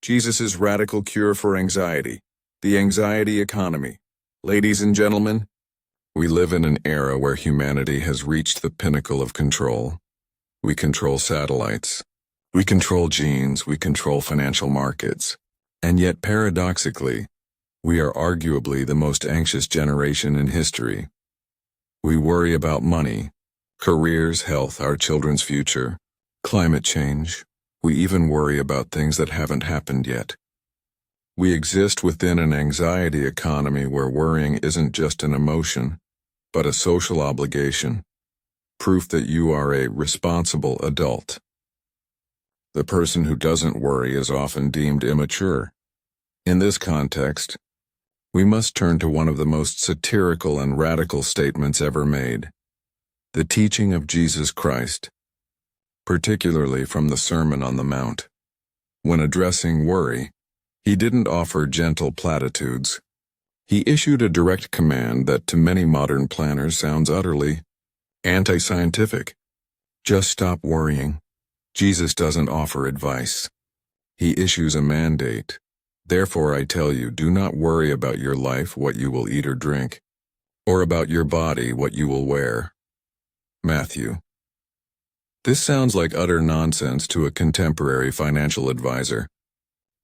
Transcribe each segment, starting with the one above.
Jesus' radical cure for anxiety, the anxiety economy. Ladies and gentlemen, we live in an era where humanity has reached the pinnacle of control. We control satellites. We control genes. We control financial markets. And yet, paradoxically, we are arguably the most anxious generation in history. We worry about money, careers, health, our children's future, climate change. We even worry about things that haven't happened yet. We exist within an anxiety economy where worrying isn't just an emotion, but a social obligation, proof that you are a responsible adult. The person who doesn't worry is often deemed immature. In this context, we must turn to one of the most satirical and radical statements ever made, the teaching of Jesus Christ, particularly from the Sermon on the Mount. When addressing worry, he didn't offer gentle platitudes. He issued a direct command that to many modern planners sounds utterly anti-scientific. Just stop worrying. Jesus doesn't offer advice. He issues a mandate. Therefore I tell you, do not worry about your life, what you will eat or drink, or about your body, what you will wear. Matthew. This sounds like utter nonsense to a contemporary financial advisor.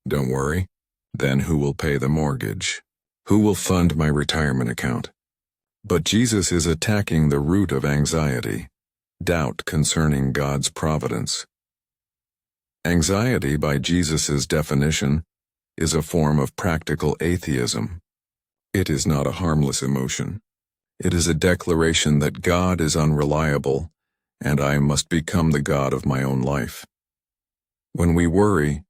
Don't worry. Then who will pay the mortgage? Who will fund my retirement account? But Jesus is attacking the root of anxiety, doubt concerning God's providence. Anxiety, by Jesus' definition, is a form of practical atheism. It is not a harmless emotion. It is a declaration that God is unreliable, and I must become the God of my own life. When we worry,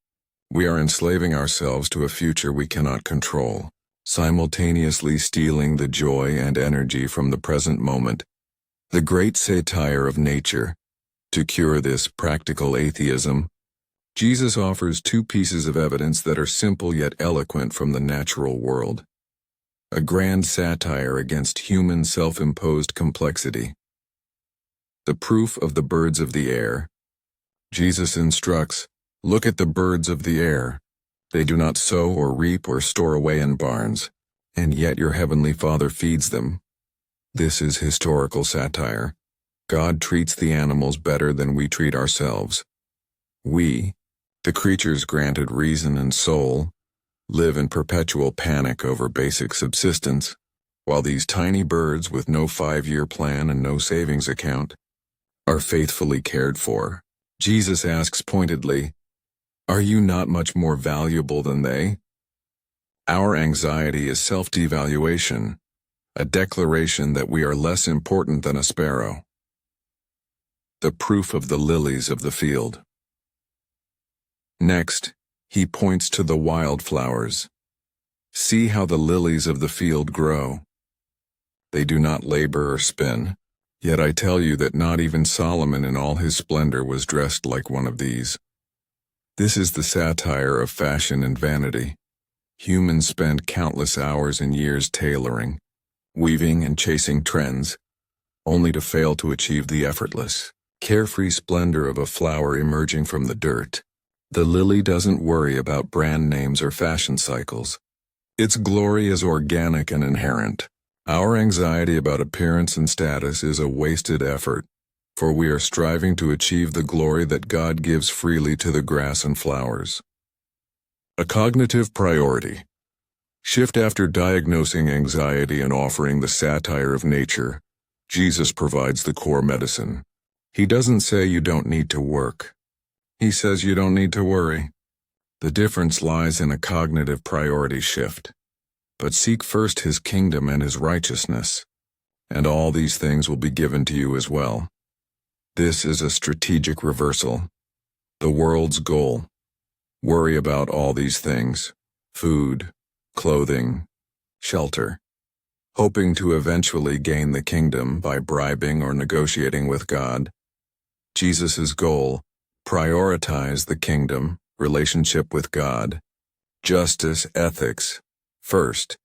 we are enslaving ourselves to a future we cannot control, simultaneously stealing the joy and energy from the present moment. The great satire of nature. To cure this practical atheism, Jesus offers two pieces of evidence that are simple yet eloquent from the natural world. A grand satire against human self-imposed complexity. The proof of the birds of the air. Jesus instructs, look at the birds of the air. They do not sow or reap or store away in barns, and yet your heavenly Father feeds them. This is historical satire. God treats the animals better than we treat ourselves. We, the creatures granted reason and soul, live in perpetual panic over basic subsistence, while these tiny birds with no 5-year plan and no savings account are faithfully cared for. Jesus asks pointedly, are you not much more valuable than they? Our anxiety is self-devaluation, a declaration that we are less important than a sparrow. The proof of the lilies of the field. Next, he points to the wildflowers. See how the lilies of the field grow. They do not labor or spin, yet I tell you that not even Solomon in all his splendor was dressed like one of these. This is the satire of fashion and vanity. Humans spend countless hours and years tailoring, weaving and chasing trends, only to fail to achieve the effortless, carefree splendor of a flower emerging from the dirt. The lily doesn't worry about brand names or fashion cycles. Its glory is organic and inherent. Our anxiety about appearance and status is a wasted effort, for we are striving to achieve the glory that God gives freely to the grass and flowers. A cognitive priority. Shift. After diagnosing anxiety and offering the satire of nature, Jesus provides the core medicine. He doesn't say you don't need to work. He says you don't need to worry. The difference lies in a cognitive priority shift. But seek first his kingdom and his righteousness, and all these things will be given to you as well. This is a strategic reversal. The world's goal. Worry about all these things: food, clothing, shelter, hoping to eventually gain the kingdom by bribing or negotiating with God. Jesus' goal: prioritize the kingdom, relationship with God, justice, ethics, first,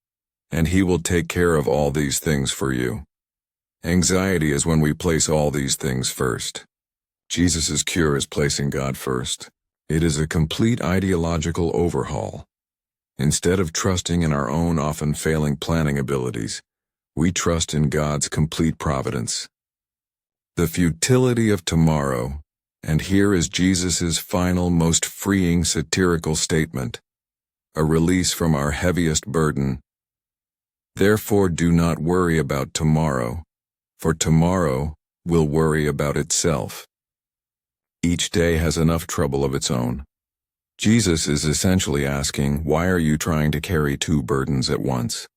and he will take care of all these things for you. Anxiety is when we place all these things first. Jesus' cure is placing God first. It is a complete ideological overhaul. Instead of trusting in our own often failing planning abilities, we trust in God's complete providence. The futility of tomorrow, and here is Jesus' final, most freeing satirical statement, a release from our heaviest burden. Therefore do not worry about tomorrow, for tomorrow will worry about itself. Each day has enough trouble of its own. Jesus is essentially asking, why are you trying to carry two burdens at once?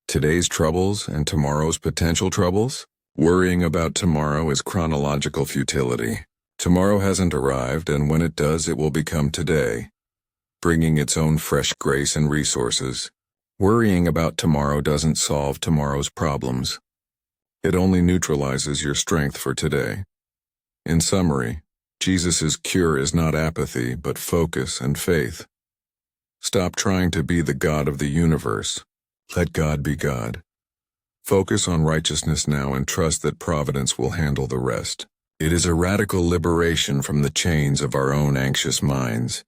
Today's troubles and tomorrow's potential troubles? Worrying about tomorrow is chronological futility. Tomorrow hasn't arrived, and when it does, it will become today, bringing its own fresh grace and resources. Worrying about tomorrow doesn't solve tomorrow's problems. It only neutralizes your strength for today. In summary, Jesus' cure is not apathy, but focus and faith. Stop trying to be the God of the universe. Let God be God. Focus on righteousness now and trust that providence will handle the rest. It is a radical liberation from the chains of our own anxious minds.